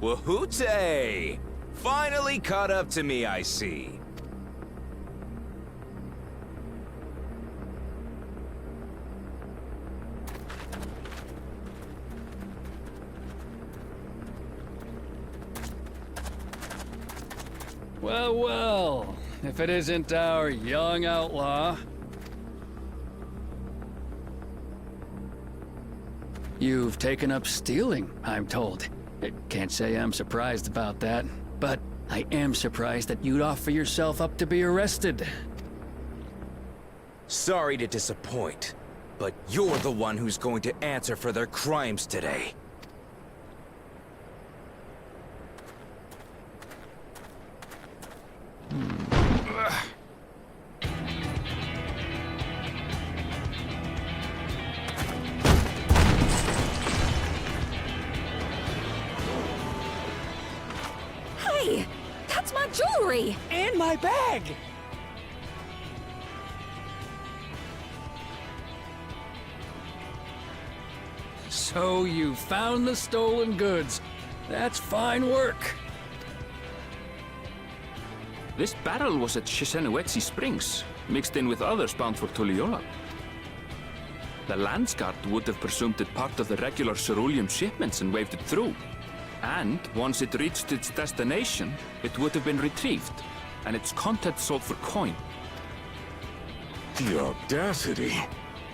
Wahoote! Finally caught up to me, I see. Well, well, if it isn't our young outlaw. You've taken up stealing, I'm told. Can't say I'm surprised about that, but I am surprised that you'd offer yourself up to be arrested. Sorry to disappoint, but you're the one who's going to answer for their crimes today. Hey, that's my jewelry! And my bag! So you found the stolen goods. That's fine work. This barrel was at Shisenuetsi Springs, mixed in with others bound for Tuliyola. The Landsguard would have presumed it part of the regular ceruleum shipments and waved it through. And once it reached its destination, it would have been retrieved, and its contents sold for coin. The audacity.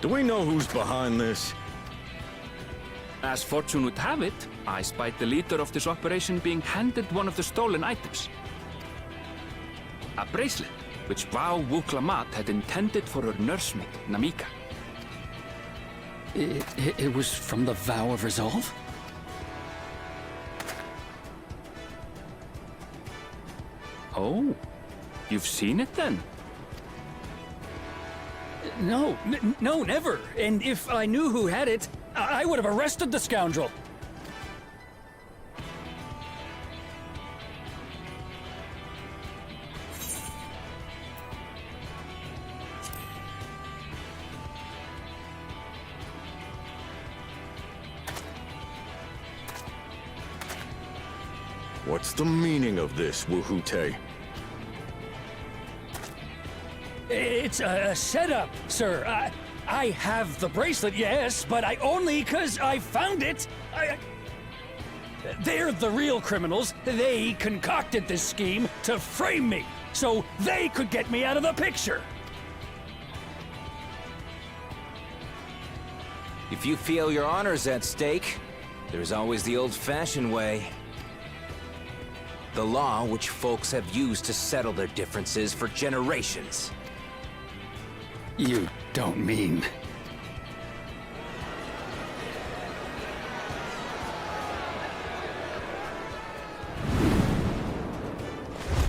Do we know who's behind this? As fortune would have it, I spied the leader of this operation being handed one of the stolen items. A bracelet, which Vau Wuklamat had intended for her nursemaid, Namika. It was from the Vow of Resolve? Oh, you've seen it then? No, no, never. And if I knew who had it, I would have arrested the scoundrel. What's the meaning of this, Wahoote? It's a setup, sir. I have the bracelet, yes, but I only 'cause I found it. They're the real criminals. They concocted this scheme to frame me, so they could get me out of the picture. If you feel your honor's at stake, there's always the old-fashioned way. The law which folks have used to settle their differences for generations. You don't mean...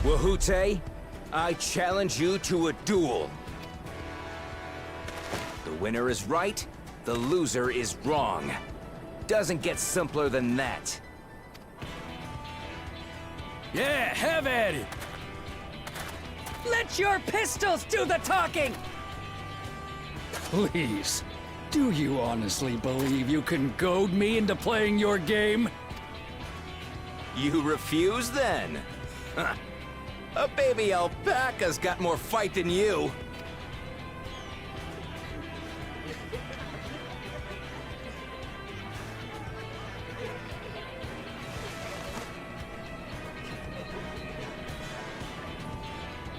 Wahoote, I challenge you to a duel. The winner is right, the loser is wrong. Doesn't get simpler than that. Yeah, have at it! Let your pistols do the talking! Please, do you honestly believe you can goad me into playing your game? You refuse then? Huh. A baby alpaca's got more fight than you.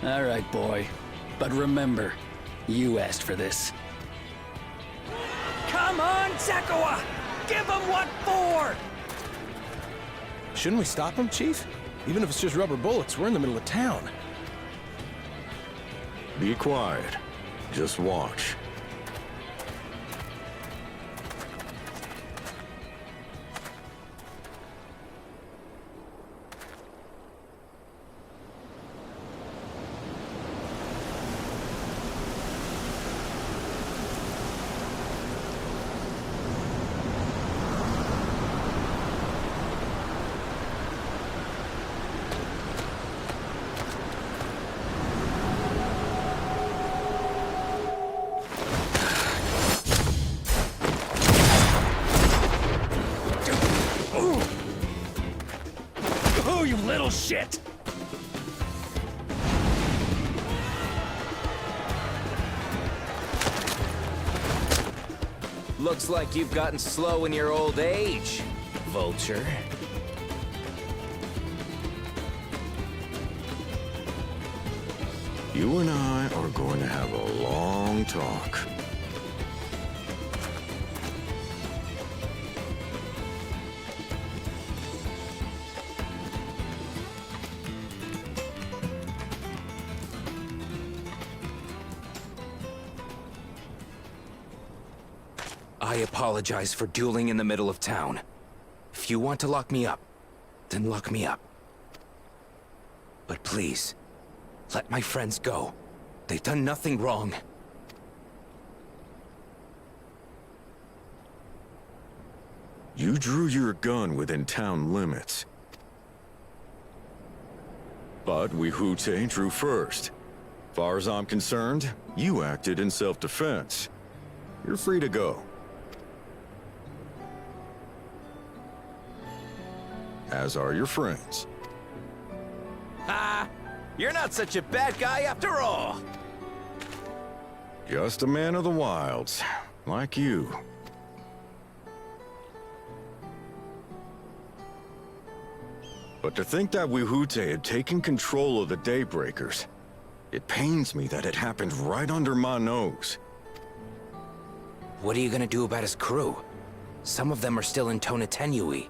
All right, boy. But remember, you asked for this. Come on, Zakawa! Give them what for! Shouldn't we stop him, Chief? Even if it's just rubber bullets, we're in the middle of town. Be quiet. Just watch. through, you little shit! Looks like you've gotten slow in your old age, Vulture. You and I are going to have a long talk. I apologize for dueling in the middle of town. If you want to lock me up, then lock me up. But please, let my friends go. They've done nothing wrong. You drew your gun within town limits. But Wihute drew first. Far as I'm concerned, you acted in self-defense. You're free to go. As are your friends. Ha! You're not such a bad guy after all! Just a man of the wilds, like you. But to think that Wihute had taken control of the Daybreakers, it pains me that it happened right under my nose. What are you gonna do about his crew? Some of them are still in Tonatenui.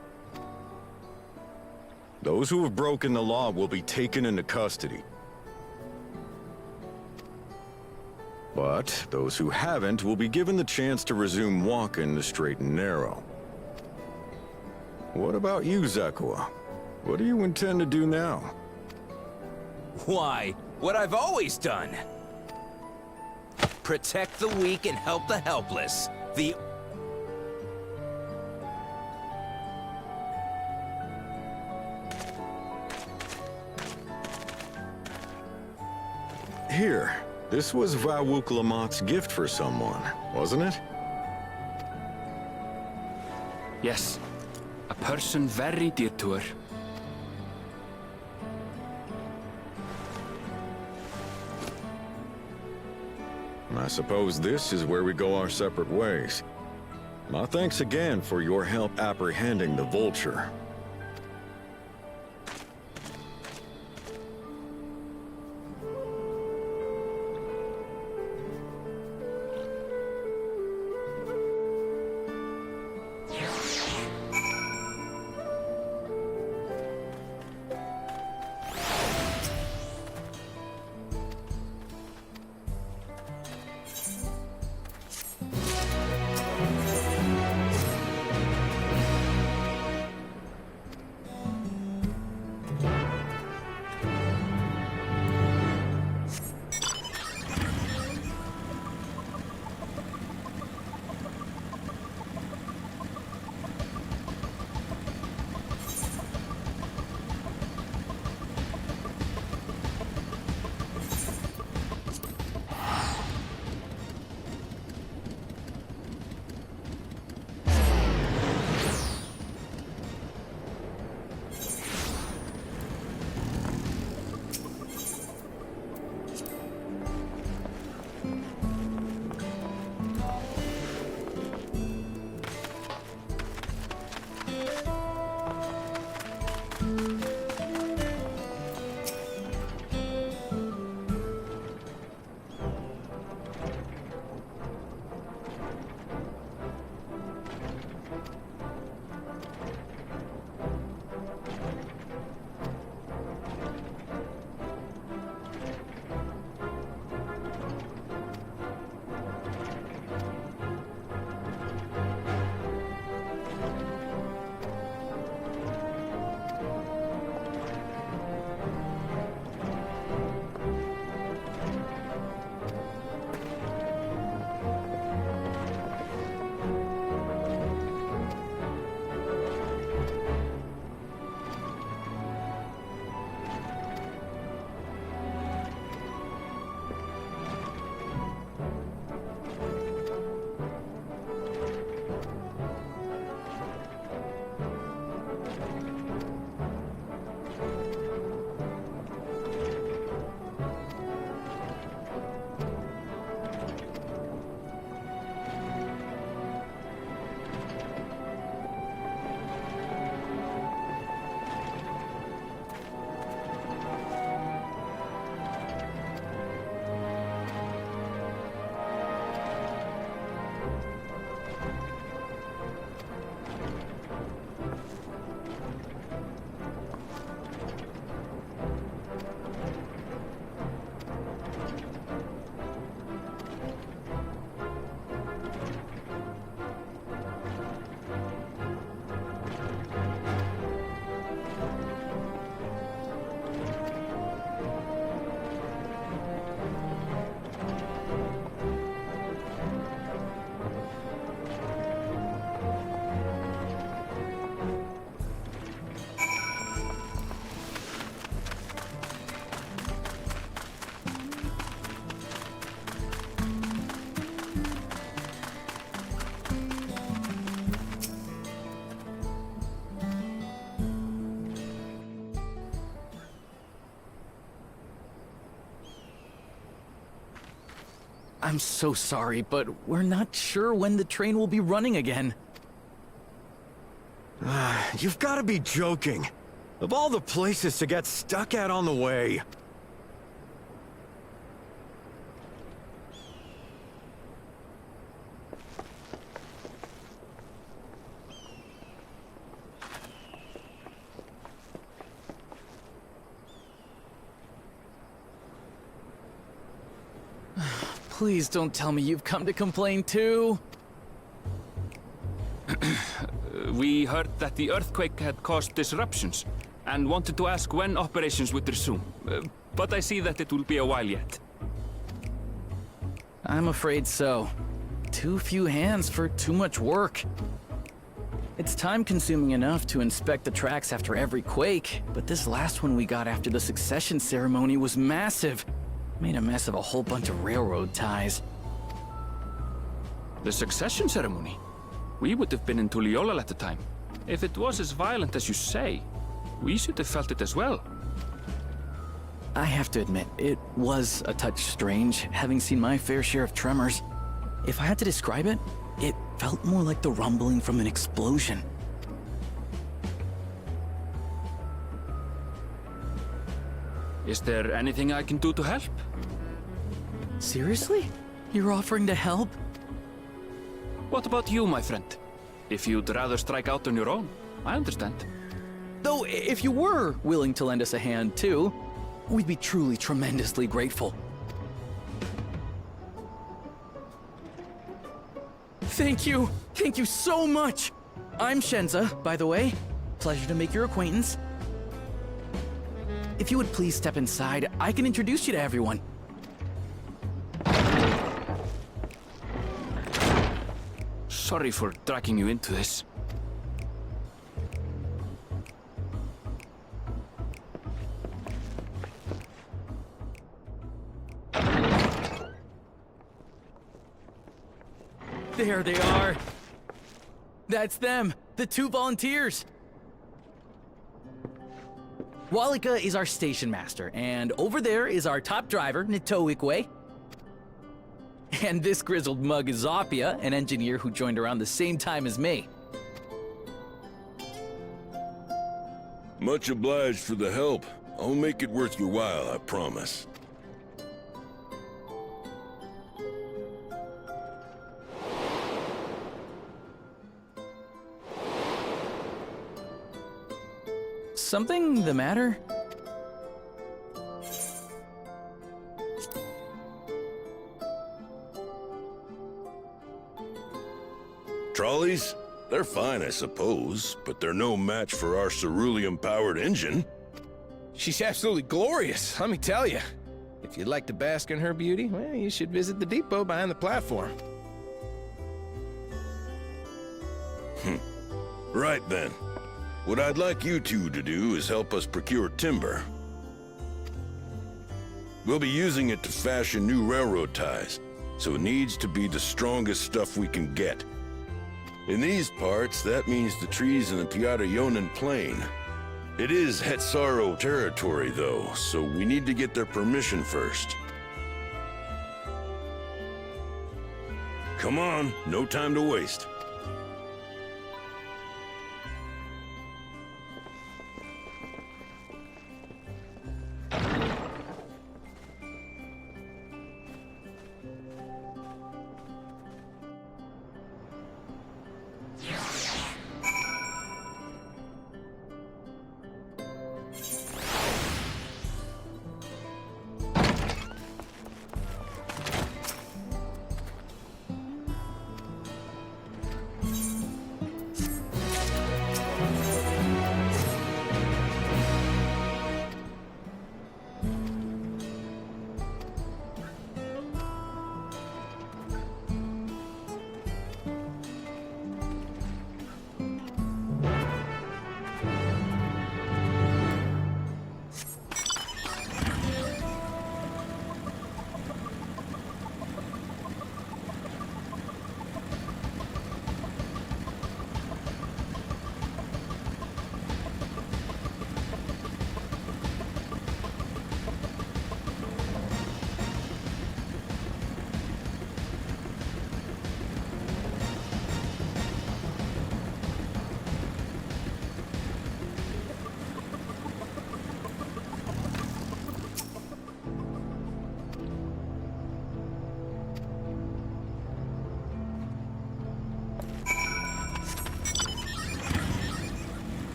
Those who have broken the law will be taken into custody. But those who haven't will be given the chance to resume walking the straight and narrow. What about you, Zakua? What do you intend to do now? Why? What I've always done! Protect the weak and help the helpless. Here, this was Vawuk Lamot's gift for someone, wasn't it? Yes, a person very dear to her. I suppose this is where we go our separate ways. My thanks again for your help apprehending the Vulture. I'm so sorry, but we're not sure when the train will be running again. You've got to be joking. Of all the places to get stuck at on the way. Please don't tell me you've come to complain too. We heard that the earthquake had caused disruptions, and wanted to ask when operations would resume. But I see that it will be a while yet. I'm afraid so. Too few hands for too much work. It's time-consuming enough to inspect the tracks after every quake, but this last one we got after the succession ceremony was massive. Made a mess of a whole bunch of railroad ties. The succession ceremony? We would have been in Tuliyollal at the time. If it was as violent as you say, we should have felt it as well. I have to admit, it was a touch strange, having seen my fair share of tremors. If I had to describe it, it felt more like the rumbling from an explosion. Is there anything I can do to help? Seriously? You're offering to help? What about you, my friend? If you'd rather strike out on your own, I understand. Though, if you were willing to lend us a hand too, we'd be truly tremendously grateful. Thank you! Thank you so much! I'm Shenza, by the way. Pleasure to make your acquaintance. If you would please step inside, I can introduce you to everyone. Sorry for dragging you into this. There they are! That's them, the two volunteers! Walika is our station master, and over there is our top driver, Nitoikwe. And this grizzled mug is Zapia, an engineer who joined around the same time as me. Much obliged for the help. I'll make it worth your while, I promise. Something the matter? Trolleys? They're fine, I suppose, but they're no match for our ceruleum-powered engine. She's absolutely glorious, let me tell you. If you'd like to bask in her beauty, well, you should visit the depot behind the platform. Right then. What I'd like you two to do is help us procure timber. We'll be using it to fashion new railroad ties, so it needs to be the strongest stuff we can get. In these parts, that means the trees in the Piata-Yonan Plain. It is Hetsaro territory, though, so we need to get their permission first. Come on, no time to waste.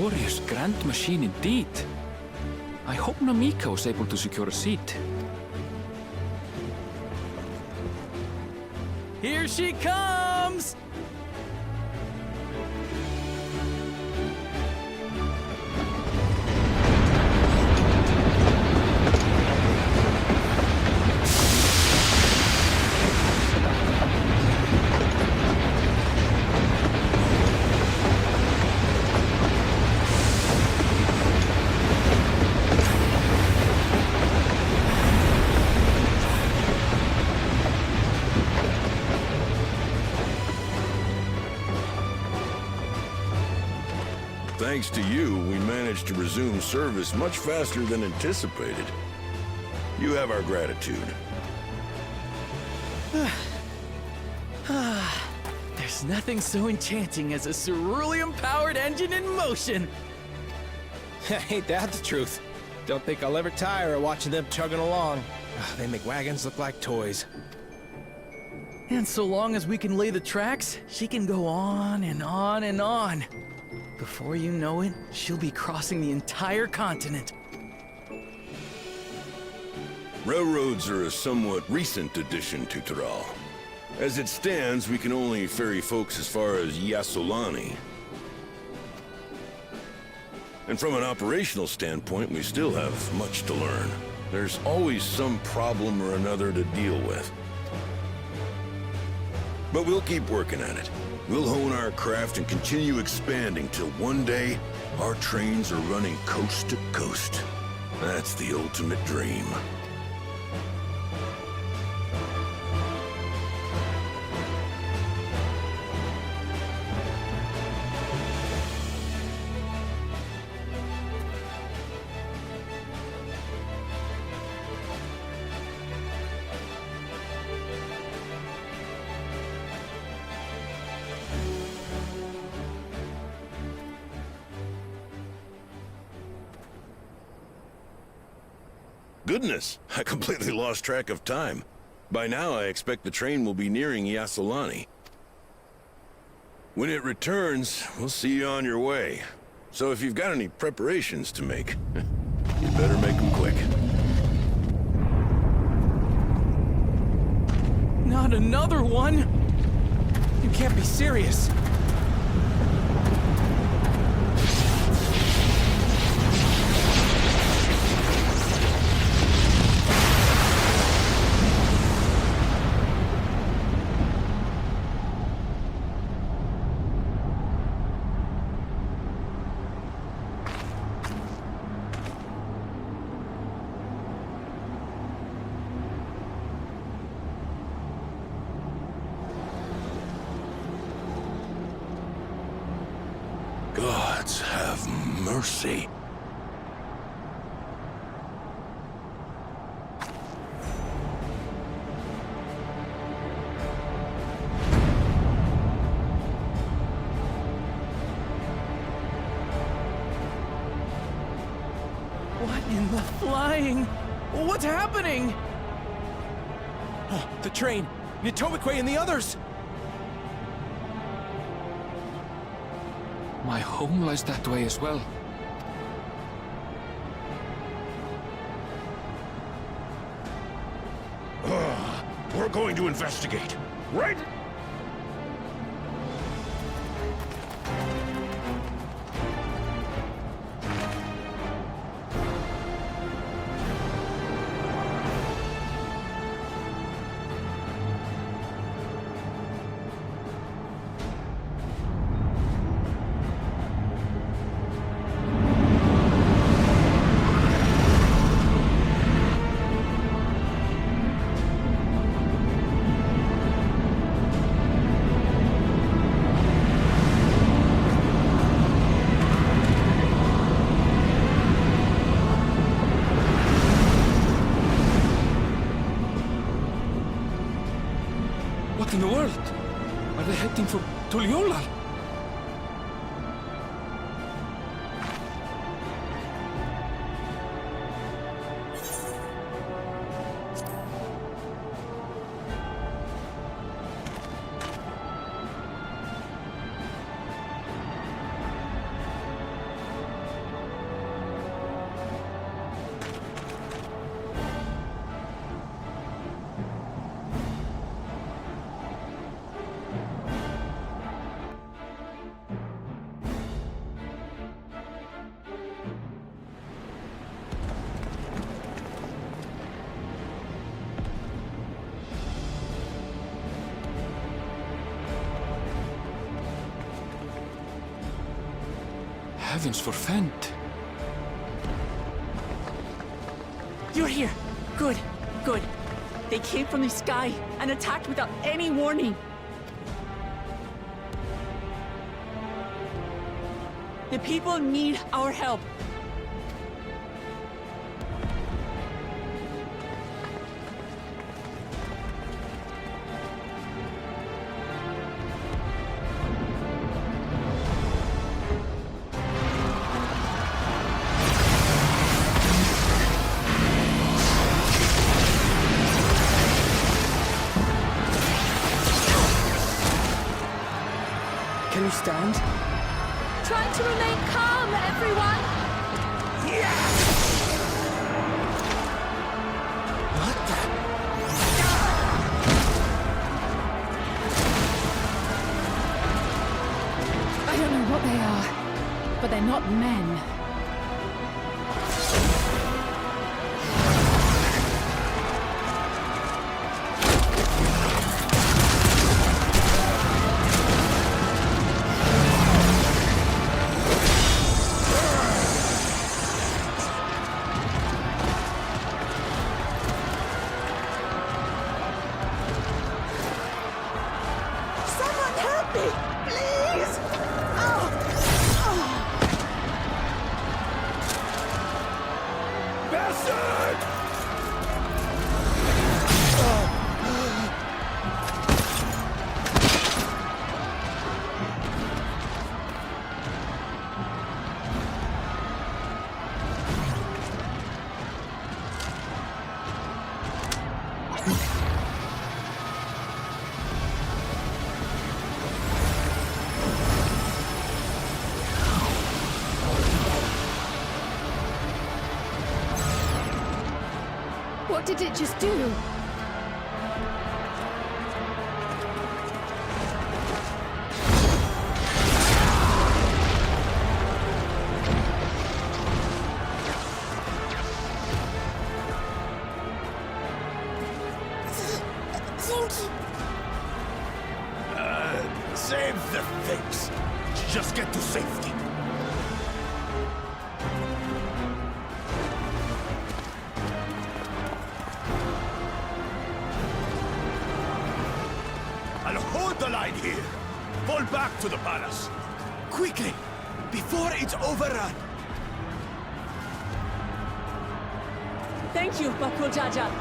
glorious grand machine indeed. I hope Namika was able to secure a seat. Here she comes! Thanks to you, we managed to resume service much faster than anticipated. You have our gratitude. There's nothing so enchanting as a cerulean-powered engine in motion. Ain't that the truth? Don't think I'll ever tire of watching them chugging along. They make wagons look like toys. And so long as we can lay the tracks, she can go on and on and on. Before you know it, she'll be crossing the entire continent. Railroads are a somewhat recent addition to Tyrol. As it stands, we can only ferry folks as far as Yasolani. And from an operational standpoint, we still have much to learn. There's always some problem or another to deal with. But we'll keep working at it. We'll hone our craft and continue expanding till one day, our trains are running coast to coast. That's the ultimate dream. Goodness, I completely lost track of time. By now, I expect the train will be nearing Yasolani. When it returns, we'll see you on your way. So if you've got any preparations to make, you better make them quick. Not another one! You can't be serious. Gods have mercy. What in the flying? What's happening? Oh, the train! Nitomikwe and the others! My home lies that way as well. We're going to investigate, right? What in the world? Are they heading for Tuliyollal? Heavens forfend. You're here. Good, good. They came from the sky and attacked without any warning. The people need our help. Can you stand? Try to remain calm, everyone! What the? I don't know what they are, but they're not men. What did it just do? Save the things. Just get to safety. I'll hold the line here. Fall back to the palace. Quickly, before it's overrun. Thank you, Bakul Jaja.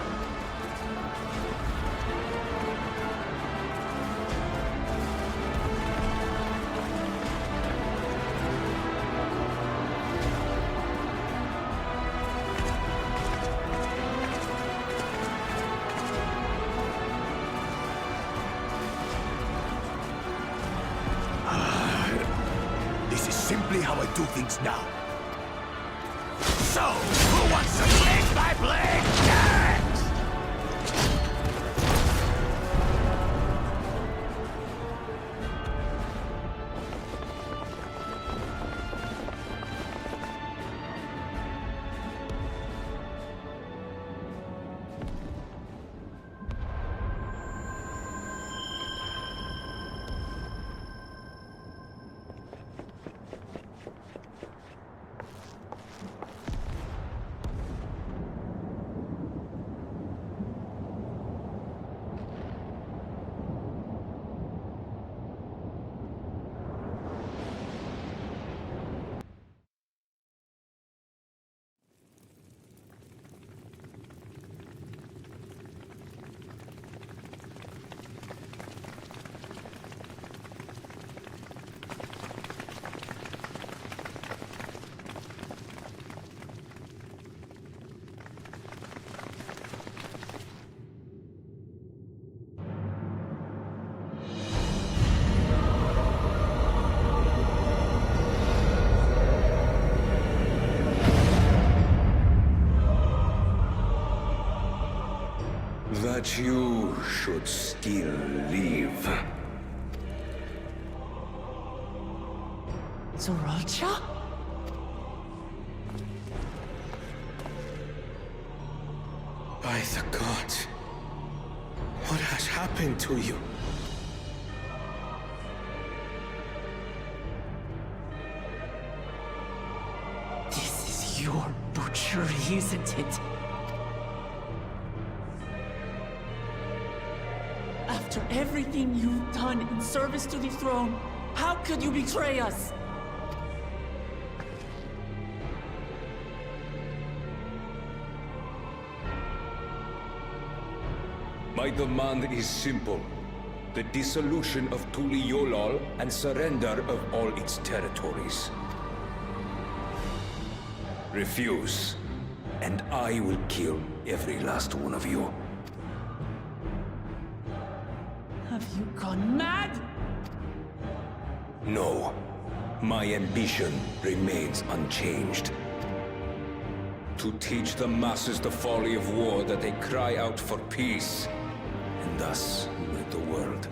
This is simply how I do things now. So, who wants to break my blade next? That you should still live. Zoralcha? By the gods, what has happened to you? isn't it? After everything you've done in service to the throne, how could you betray us? My demand is simple. The dissolution of Tuliyollal and surrender of all its territories. Refuse, and I will kill every last one of you. Have you gone mad? No. My ambition remains unchanged. To teach the masses the folly of war, that they cry out for peace, and thus rid the world.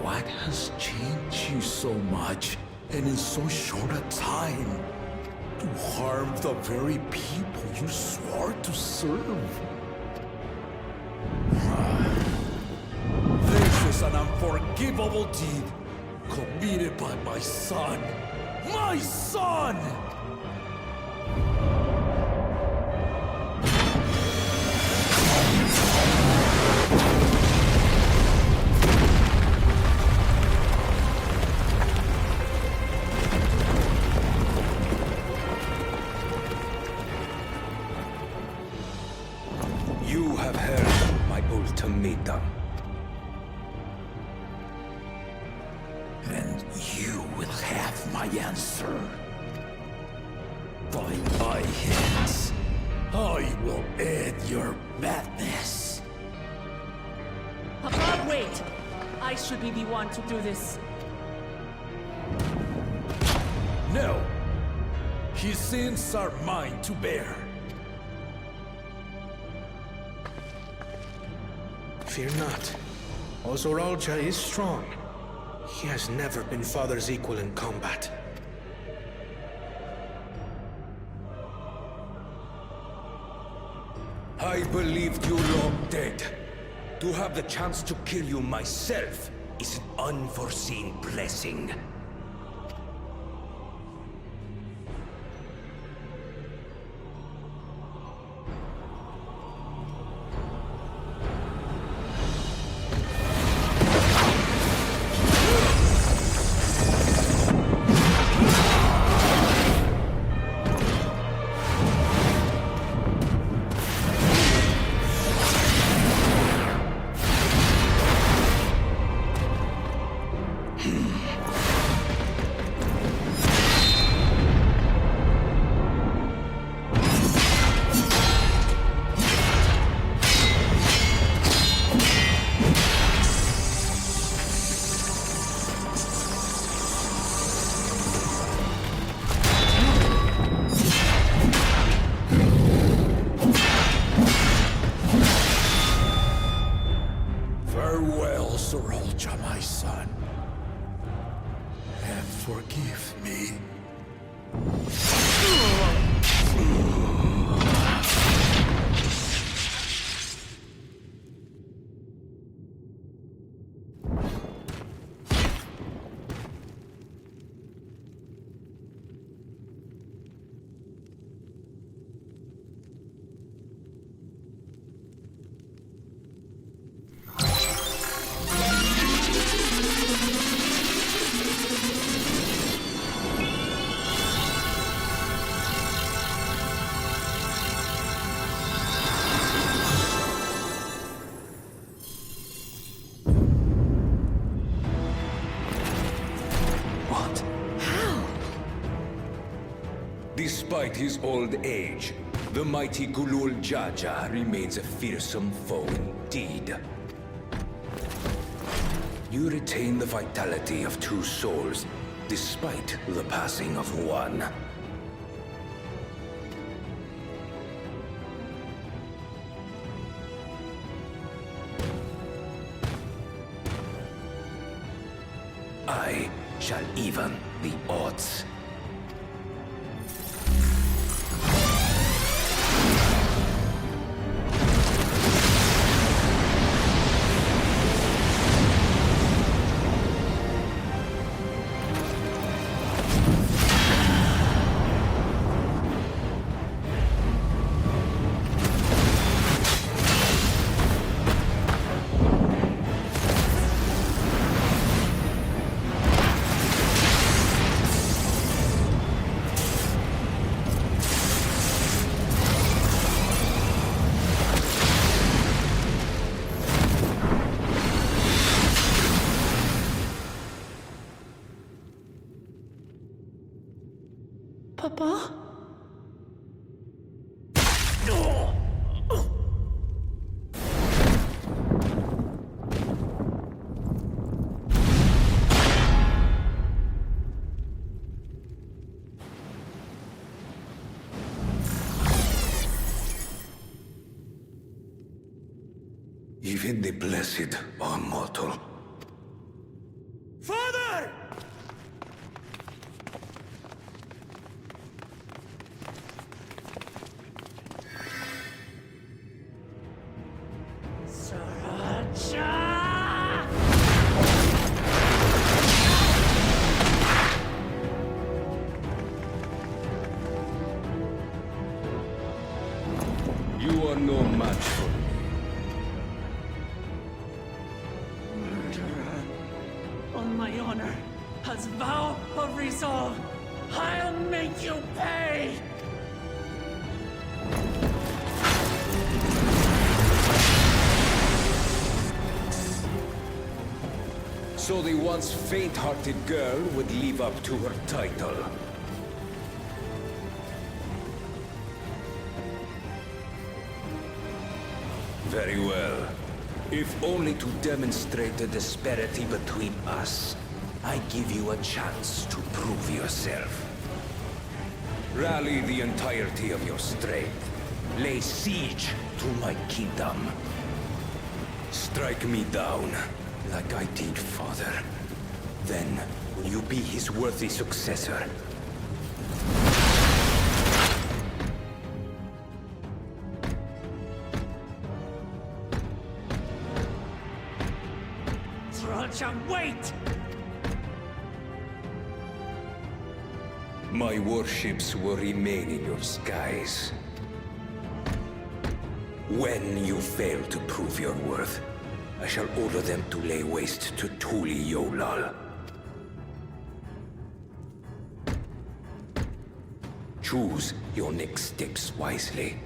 What has changed you so much, and in so short a time? To harm the very people you swore to serve. This is an unforgivable deed committed by my son. My son! You have heard my ultimatum. And you will have my answer. By my hands, I will end your madness. Papa, wait! I should be the one to do this. No. His sins are mine to bear. Fear not. Ozoralja is strong. He has never been Father's equal in combat. I believed you long dead. To have the chance to kill you myself is an unforeseen blessing. Farewell, Zoralja, my son. And forgive me. Despite his old age, the mighty Gulul Jaja remains a fearsome foe indeed. You retain the vitality of two souls, despite the passing of one. I shall even the odds. Papa? Even the blessed are mortal. Father! You are no match for me. Murderer. On my honor, as vow of resolve, I'll make you pay! So the once faint-hearted girl would live up to her title. Very well. If only to demonstrate the disparity between us, I give you a chance to prove yourself. Rally the entirety of your strength. Lay siege to my kingdom. Strike me down, like I did father. Then, will you be his worthy successor? Wait! My warships will remain in your skies. When you fail to prove your worth, I shall order them to lay waste to Tuli Yolal. Choose your next steps wisely.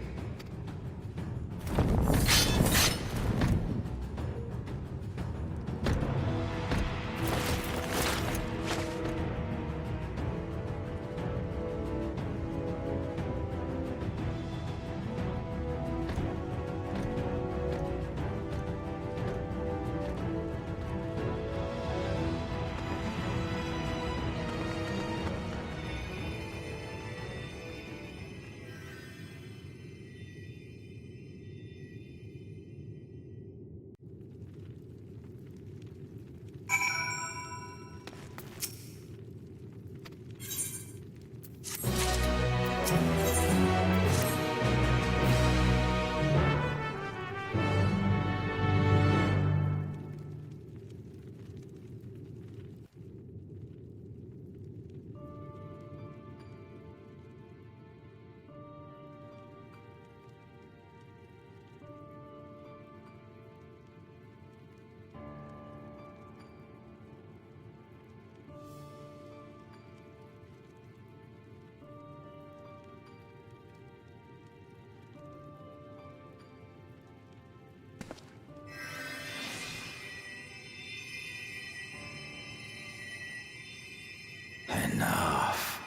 Enough.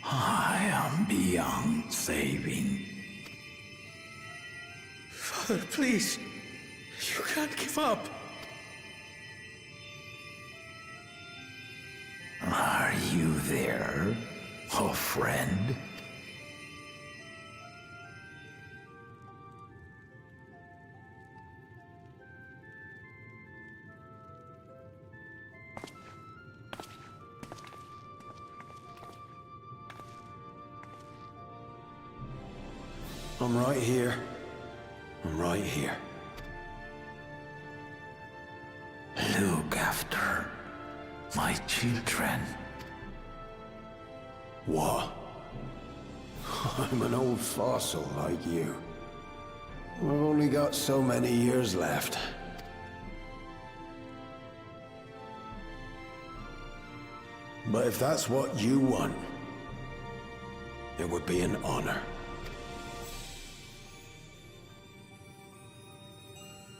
I am beyond saving. Father, please. You can't give up. Are you there, oh friend? I'm right here. I'm right here. Look after my children. What? I'm an old fossil like you. We've only got so many years left. But if that's what you want, it would be an honor.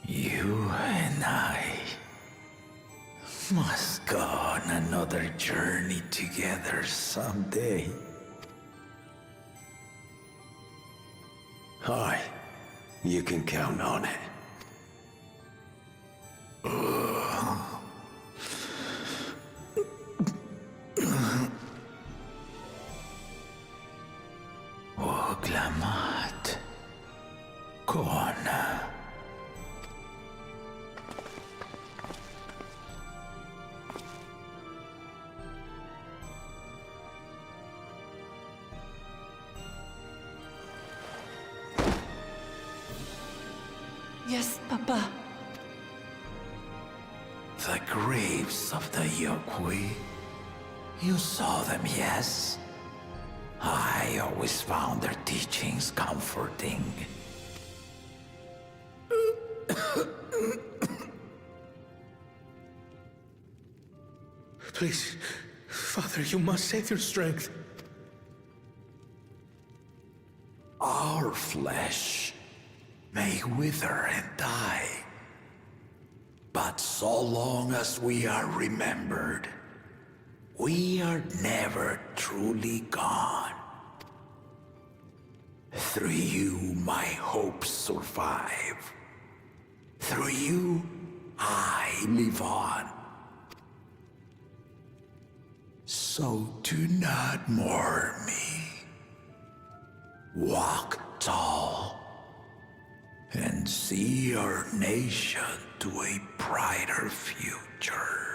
You and I must go on another journey together someday. Aye, you can count on it. Oglamat. Kona. Yes, Papa. The graves of the Yokwi. You saw them, yes? I always found their teachings comforting. Please, Father, you must save your strength. Our flesh may wither and die, but so long as we are remembered, we are never truly gone. Through you, my hopes survive. Through you, I live on. So do not mourn me. Walk tall and see our nation to a brighter future.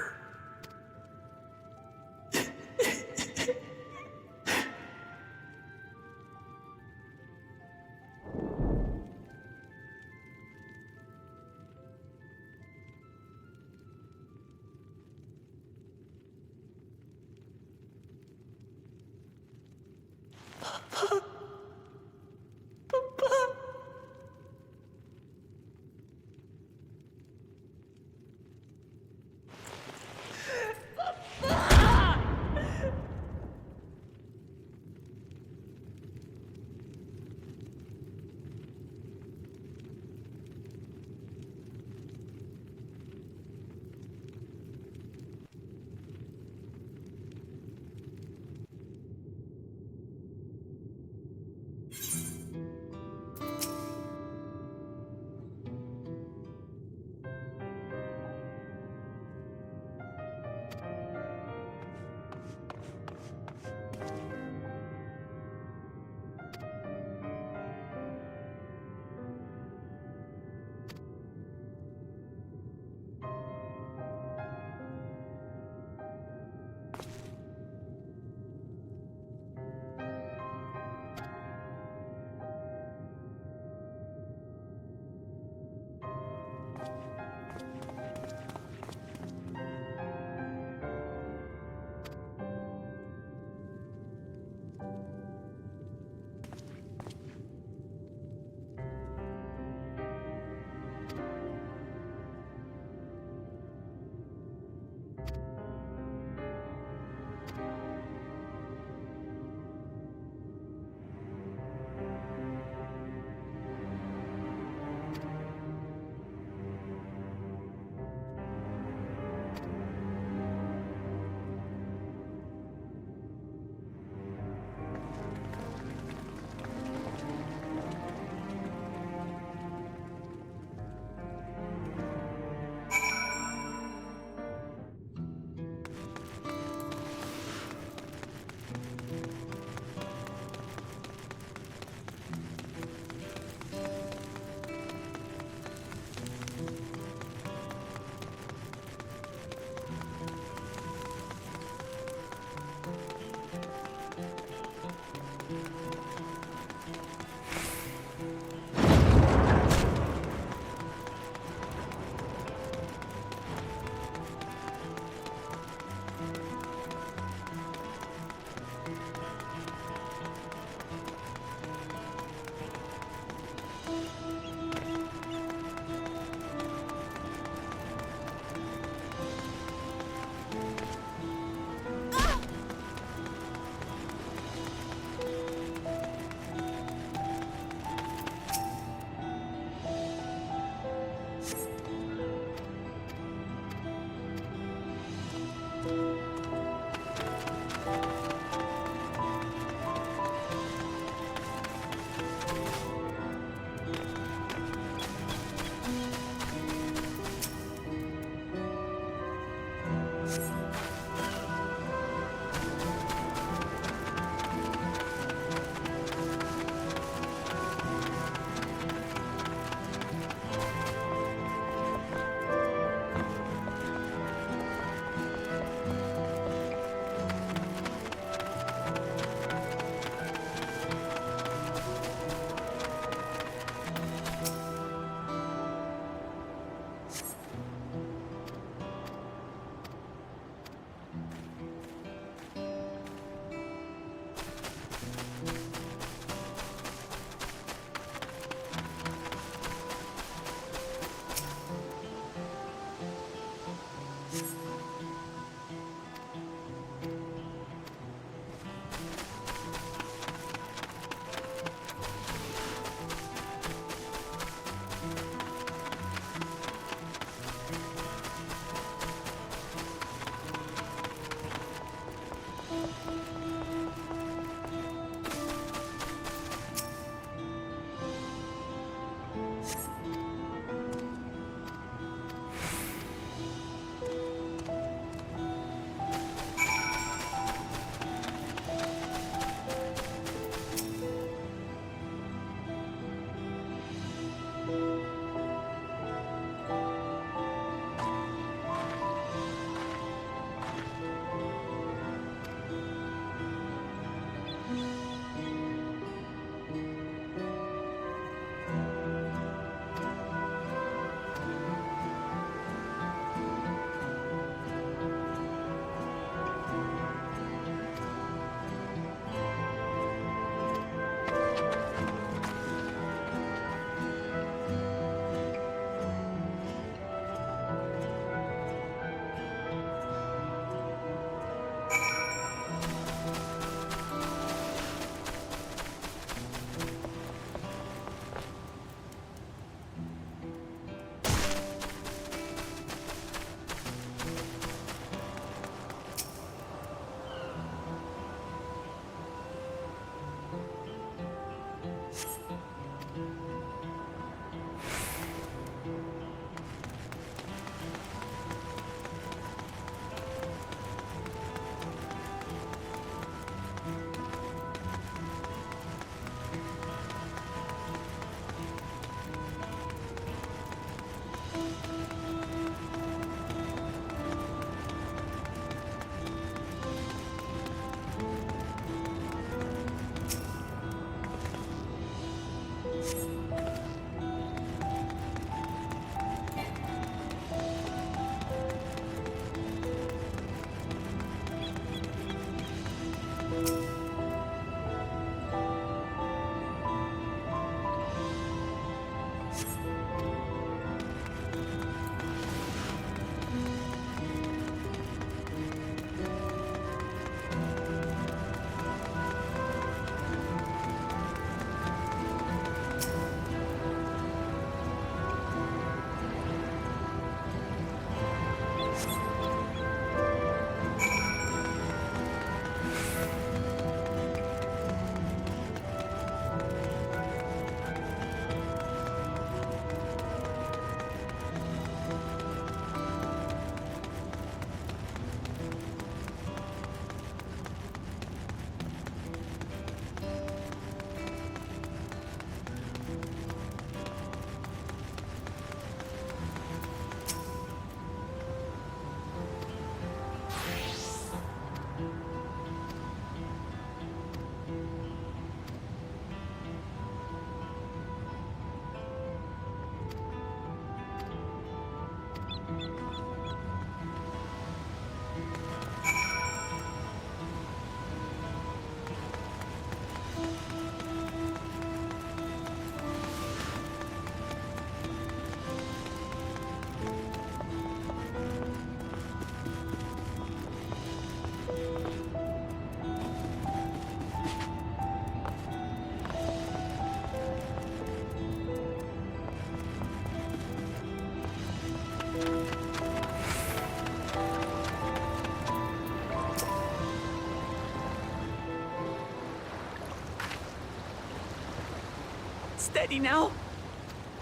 Steady now.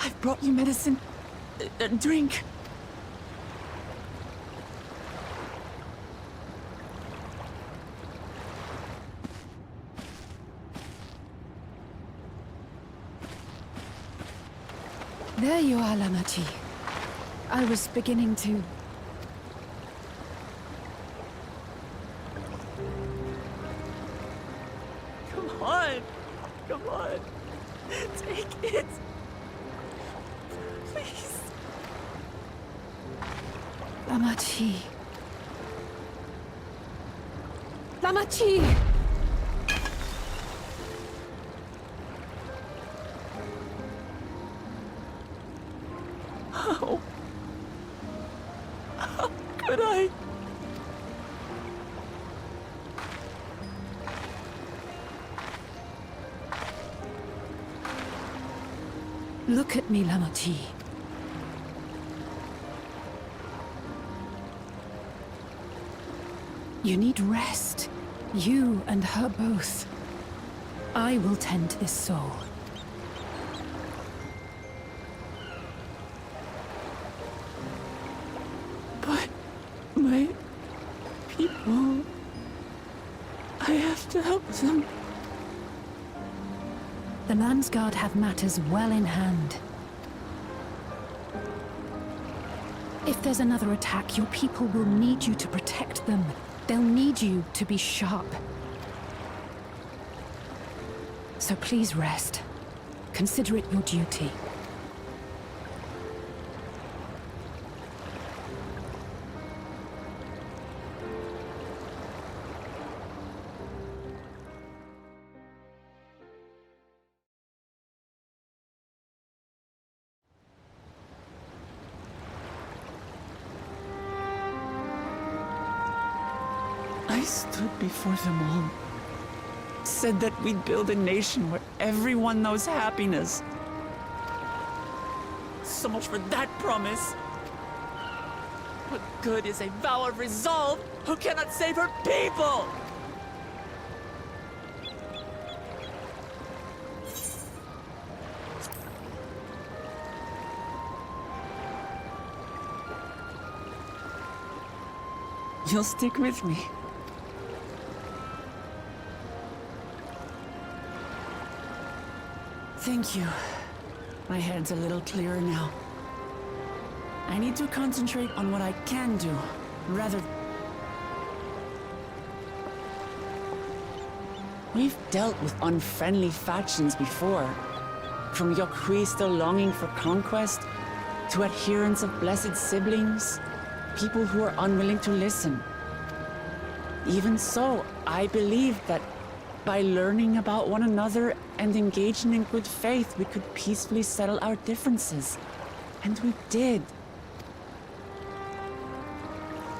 I've brought you medicine. Drink. There you are, Lamachi. I was beginning to... Come on. Come on. Take it. Please. Lamachi. Lamachi! How could I? Look at me, Lamachi. You need rest. You and her both. I will tend to this soul. to help them. The Landsguard have matters well in hand. If there's another attack, your people will need you to protect them. They'll need you to be sharp. So please rest. Consider it your duty. I stood before them all. Said that we'd build a nation where everyone knows happiness. So much for that promise. What good is a vow of resolve who cannot save her people? You'll stick with me. Thank you. My head's a little clearer now. I need to concentrate on what I can do, rather... We've dealt with unfriendly factions before. From Yokhui still longing for conquest, to adherents of blessed siblings, people who are unwilling to listen. Even so, I believe that by learning about one another and engaging in good faith, we could peacefully settle our differences. And we did.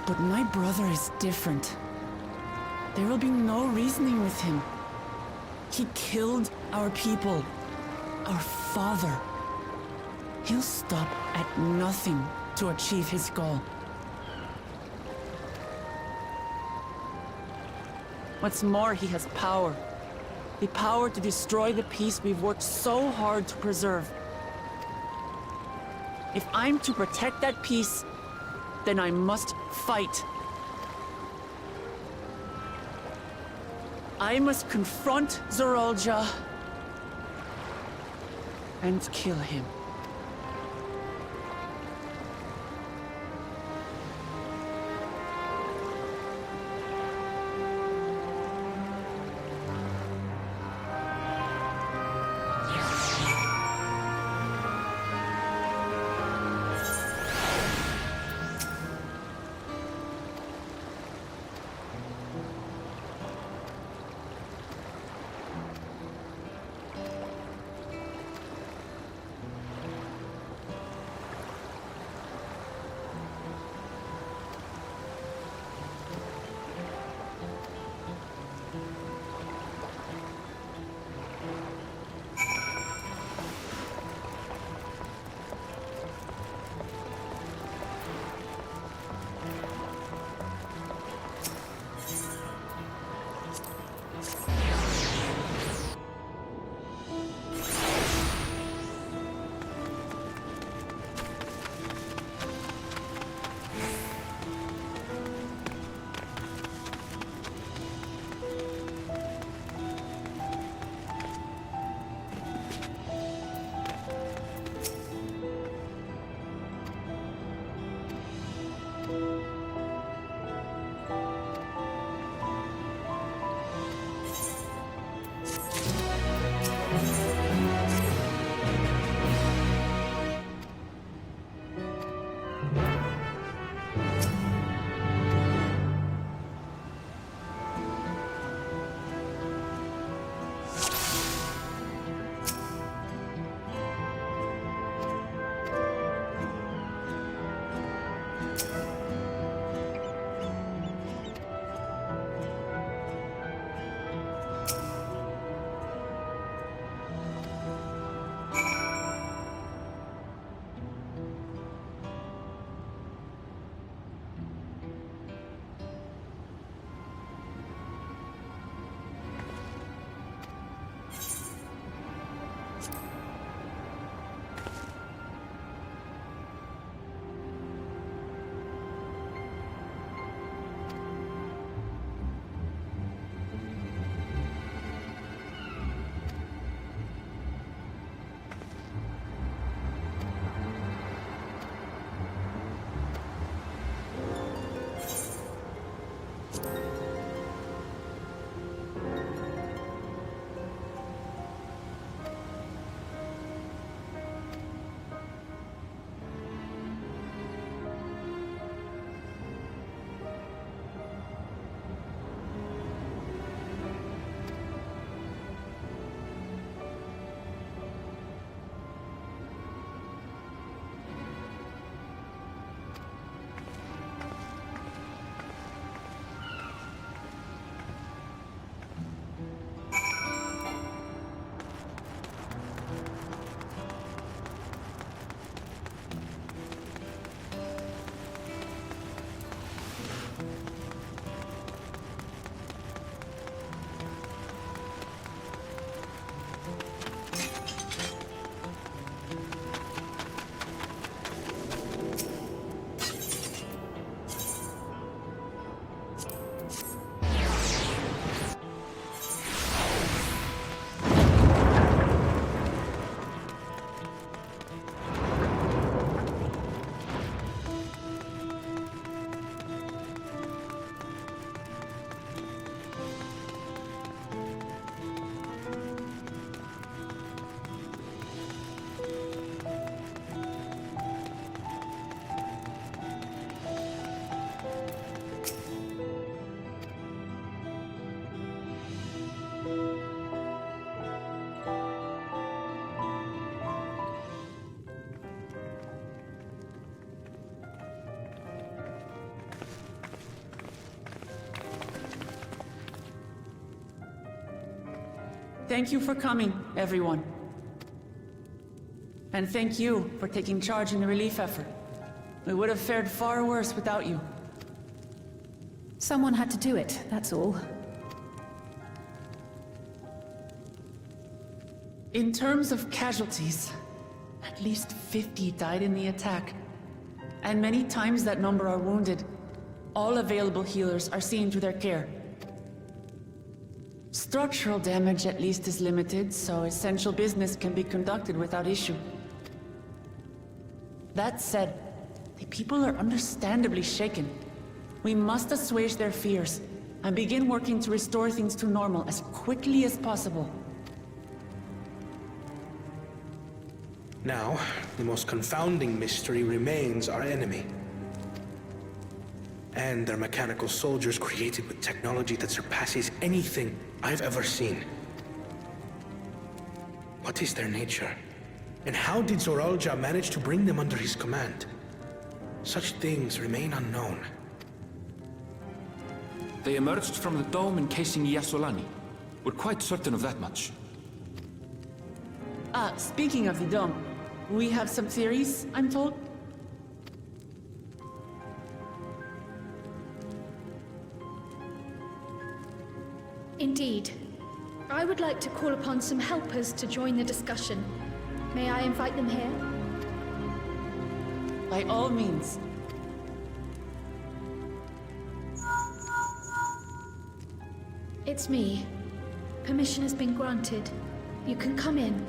But my brother is different. There will be no reasoning with him. He killed our people, our father. He'll stop at nothing to achieve his goal. What's more, he has power. The power to destroy the peace we've worked so hard to preserve. If I'm to protect that peace, then I must fight. I must confront Zorolja and kill him. Thank you for coming, everyone. And thank you for taking charge in the relief effort. We would have fared far worse without you. Someone had to do it, that's all. In terms of casualties, at least 50 died in the attack. And many times that number are wounded. All available healers are seen to their care. Structural damage at least is limited, so essential business can be conducted without issue. That said, the people are understandably shaken. We must assuage their fears, and begin working to restore things to normal as quickly as possible. Now, the most confounding mystery remains our enemy. And their mechanical soldiers created with technology that surpasses anything I've ever seen. What is their nature? And how did Zoralja manage to bring them under his command? Such things remain unknown. They emerged from the dome encasing Yasolani. We're quite certain of that much. Speaking of the dome, we have some theories, I'm told. Indeed. I would like to call upon some helpers to join the discussion. May I invite them here? By all means. It's me. Permission has been granted. You can come in.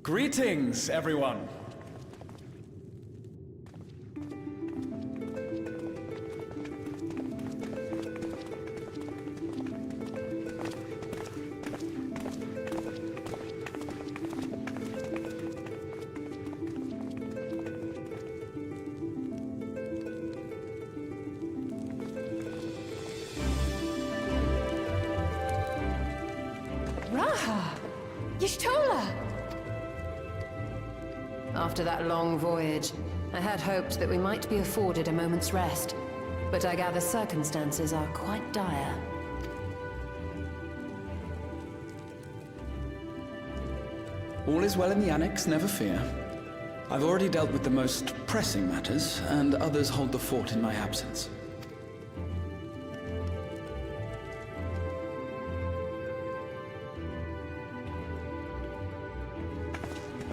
Greetings, everyone. Raha! Y'shtola! After that long voyage, I had hoped that we might be afforded a moment's rest. But I gather circumstances are quite dire. All is well in the Annex, never fear. I've already dealt with the most pressing matters, and others hold the fort in my absence.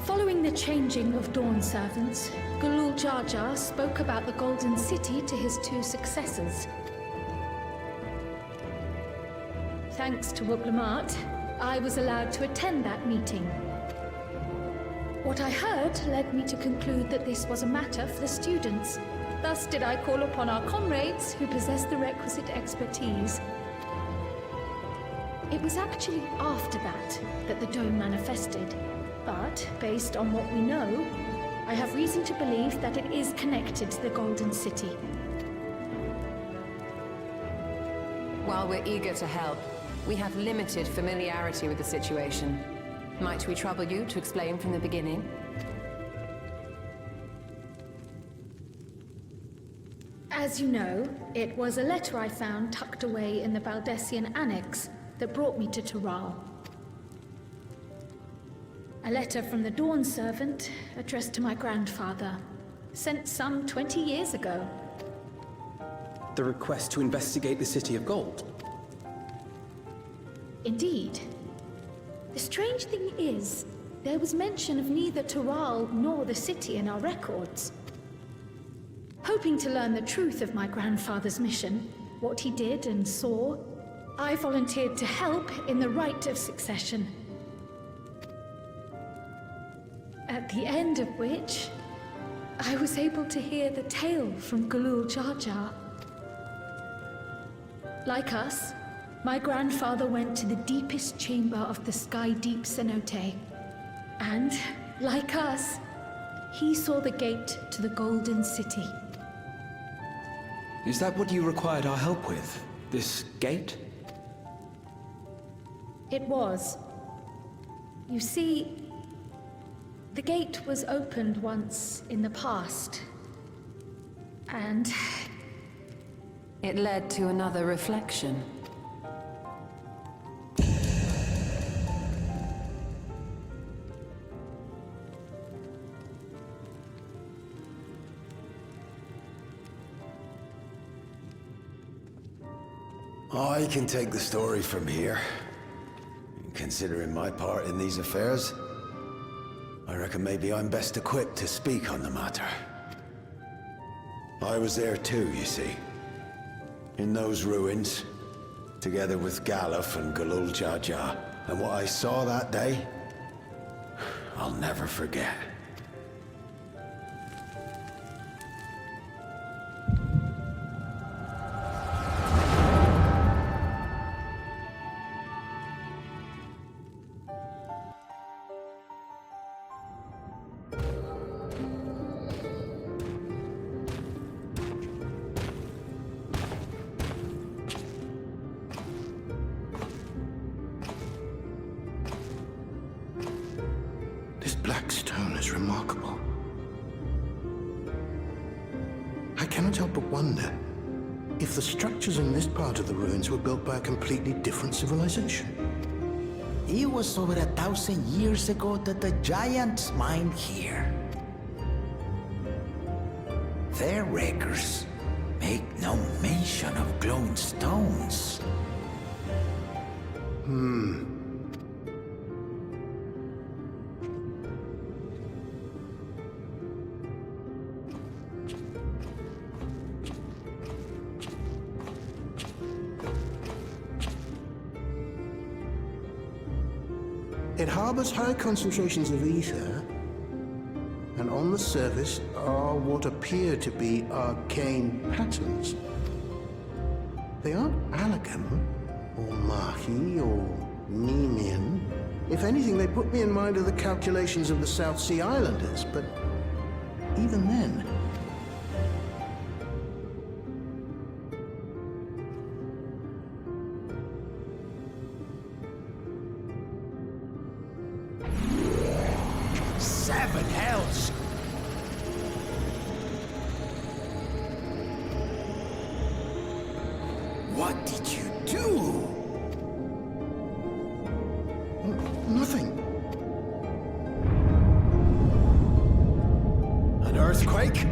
Following the changing of Dawn servants, Galul Jar Jar spoke about the Golden City to his two successors. Thanks to Wuglamat, I was allowed to attend that meeting. What I heard led me to conclude that this was a matter for the students. Thus did I call upon our comrades who possess the requisite expertise. It was actually after that the Dome manifested. But, based on what we know, I have reason to believe that it is connected to the Golden City. While we're eager to help, we have limited familiarity with the situation. Might we trouble you to explain from the beginning? As you know, it was a letter I found tucked away in the Baldessian Annex that brought me to Tural. A letter from the Dawn servant, addressed to my grandfather, sent some 20 years ago. The request to investigate the City of Gold? Indeed. The strange thing is, there was mention of neither Tural nor the city in our records. Hoping to learn the truth of my grandfather's mission, what he did and saw, I volunteered to help in the rite of succession. At the end of which, I was able to hear the tale from Galul Jar Jar. Like us, my grandfather went to the deepest chamber of the Sky Deep Cenote. And, like us, he saw the gate to the Golden City. Is that what you required our help with? This gate? It was. You see, the gate was opened once in the past, and... It led to another reflection. I can take the story from here. Considering my part in these affairs, I reckon maybe I'm best equipped to speak on the matter. I was there too, you see. In those ruins, together with Galuf and Galul Jaja, and what I saw that day, I'll never forget. Black stone is remarkable. I cannot help but wonder if the structures in this part of the ruins were built by a completely different civilization. It was over 1,000 years ago that the giants mined here. Their records make no mention of glowing stones. It harbors high concentrations of ether, and on the surface are what appear to be arcane patterns. They aren't Allagan, or Mahi, or Nemean. If anything, they put me in mind of the calculations of the South Sea Islanders, but even then... Seven hells! What did you do? Nothing. An earthquake?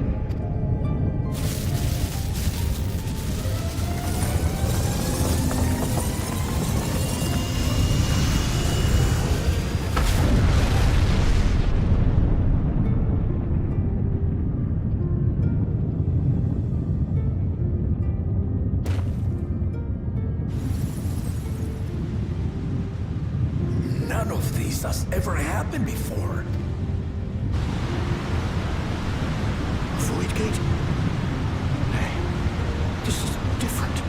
None of this has ever happened before. Void Gate? Hey, this is different.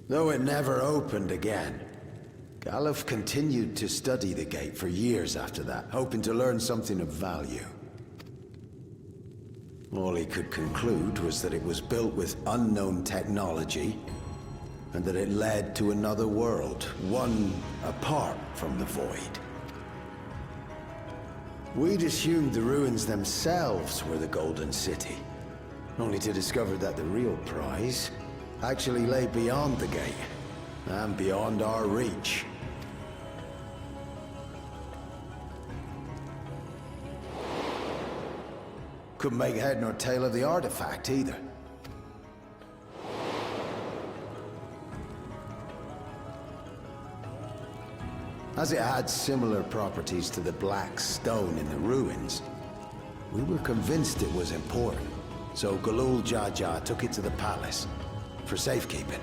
Though it never opened again. Galuf continued to study the gate for years after that, hoping to learn something of value. All he could conclude was that it was built with unknown technology, and that it led to another world, one apart from the Void. We'd assumed the ruins themselves were the Golden City, only to discover that the real prize actually lay beyond the gate, and beyond our reach. Couldn't make head nor tail of the artifact, either. As it had similar properties to the black stone in the ruins, we were convinced it was important, so Galul Jaja took it to the palace for safekeeping.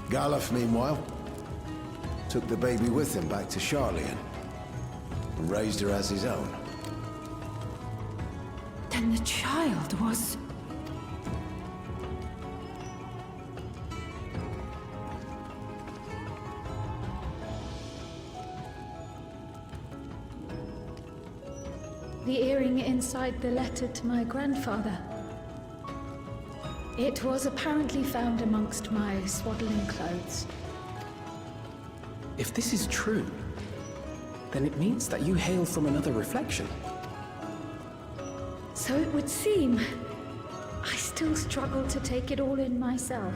Galuf, meanwhile, took the baby with him back to Sharlayan and raised her as his own. Then the child was... The earring inside the letter to my grandfather. It was apparently found amongst my swaddling clothes. If this is true, then it means that you hail from another reflection. So it would seem. I still struggle to take it all in myself.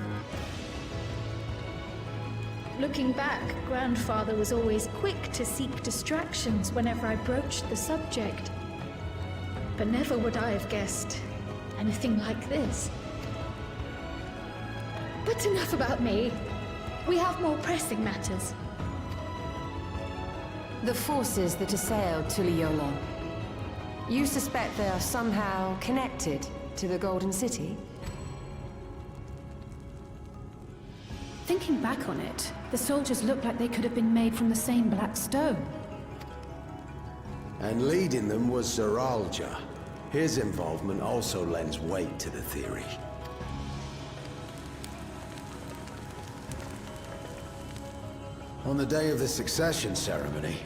Looking back, Grandfather was always quick to seek distractions whenever I broached the subject. But never would I have guessed anything like this. But enough about me. We have more pressing matters. The forces that assailed Tuliyola. You suspect they are somehow connected to the Golden City? Thinking back on it, the soldiers look like they could have been made from the same black stone. And leading them was Zeralja. His involvement also lends weight to the theory. On the day of the succession ceremony,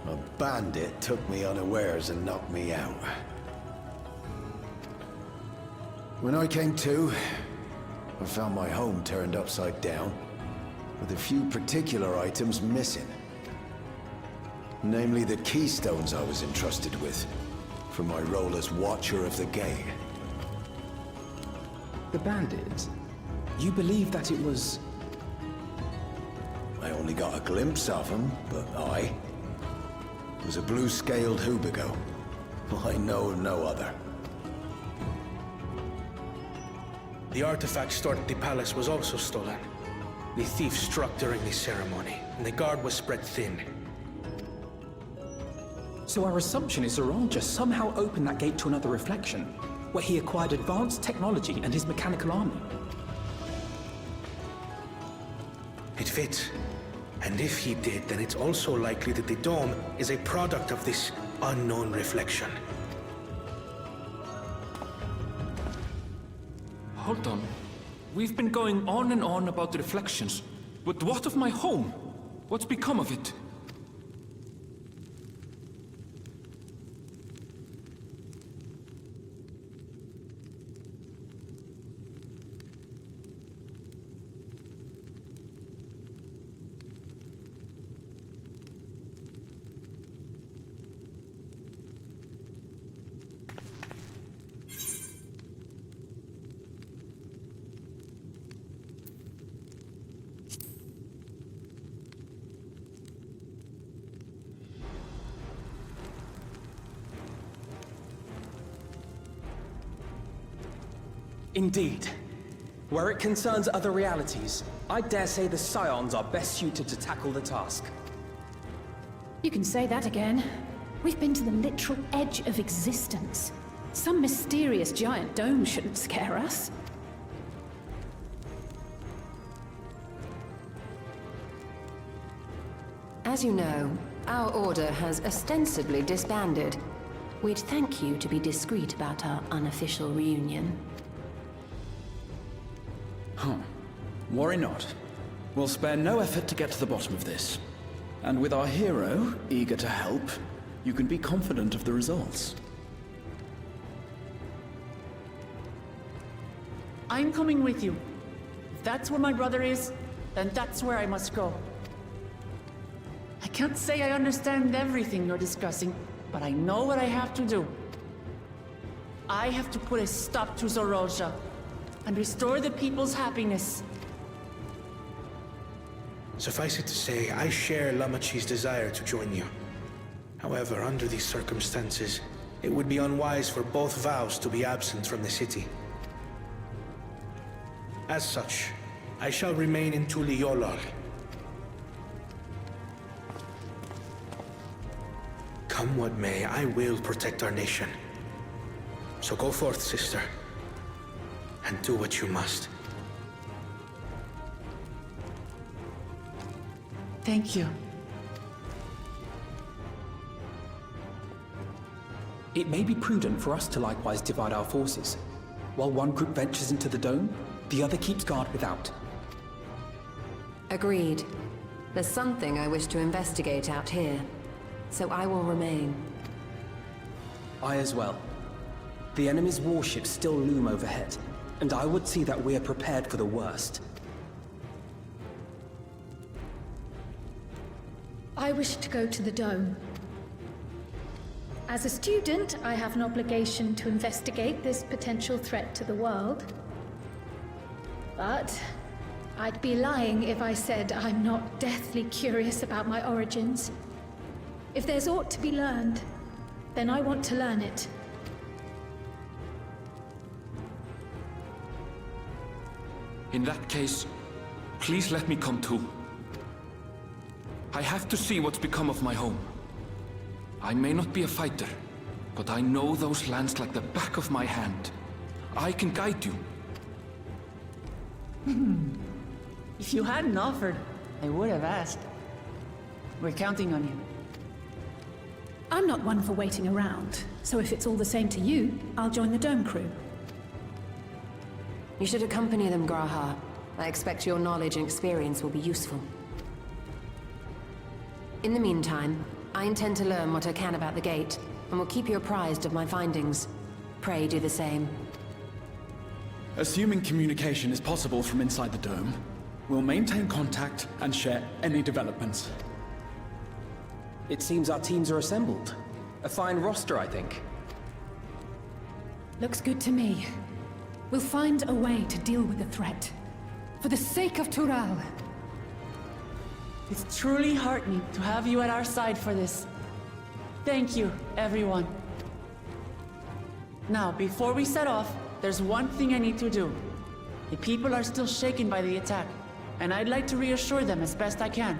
a bandit took me unawares and knocked me out. When I came to, I found my home turned upside down, with a few particular items missing. Namely the keystones I was entrusted with, for my role as Watcher of the Gate. The bandit? You believe that it was... I only got a glimpse of him, but I was a blue-scaled Hubigo. I know of no other. The artifact stored at the palace was also stolen. The thief struck during the ceremony, and the guard was spread thin. So our assumption is Zeralja somehow opened that gate to another reflection, where he acquired advanced technology and his mechanical army. It fits. And if he did, then it's also likely that the dome is a product of this unknown reflection. Hold on. We've been going on and on about the reflections. But what of my home? What's become of it? Indeed. Where it concerns other realities, I dare say the Scions are best suited to tackle the task. You can say that again. We've been to the literal edge of existence. Some mysterious giant dome shouldn't scare us. As you know, our order has ostensibly disbanded. We'd thank you to be discreet about our unofficial reunion. Huh. Worry not. We'll spare no effort to get to the bottom of this. And with our hero eager to help, you can be confident of the results. I'm coming with you. If that's where my brother is, then that's where I must go. I can't say I understand everything you're discussing, but I know what I have to do. I have to put a stop to Zorozha and restore the people's happiness. Suffice it to say, I share Lamachi's desire to join you. However, under these circumstances, it would be unwise for both vows to be absent from the city. As such, I shall remain in Tuliyollal. Come what may, I will protect our nation. So go forth, sister, and do what you must. Thank you. It may be prudent for us to likewise divide our forces. While one group ventures into the dome, the other keeps guard without. Agreed. There's something I wish to investigate out here, so I will remain. I as well. The enemy's warships still loom overhead, and I would see that we are prepared for the worst. I wish to go to the dome. As a student, I have an obligation to investigate this potential threat to the world. But I'd be lying if I said I'm not deathly curious about my origins. If there's aught to be learned, then I want to learn it. In that case, please let me come too. I have to see what's become of my home. I may not be a fighter, but I know those lands like the back of my hand. I can guide you. If you hadn't offered, I would have asked. We're counting on you. I'm not one for waiting around, so if it's all the same to you, I'll join the Dome crew. You should accompany them, Graha. I expect your knowledge and experience will be useful. In the meantime, I intend to learn what I can about the gate, and will keep you apprised of my findings. Pray do the same. Assuming communication is possible from inside the dome, we'll maintain contact and share any developments. It seems our teams are assembled. A fine roster, I think. Looks good to me. We'll find a way to deal with the threat. For the sake of Tural. It's truly heartening to have you at our side for this. Thank you, everyone. Now, before we set off, there's one thing I need to do. The people are still shaken by the attack, and I'd like to reassure them as best I can.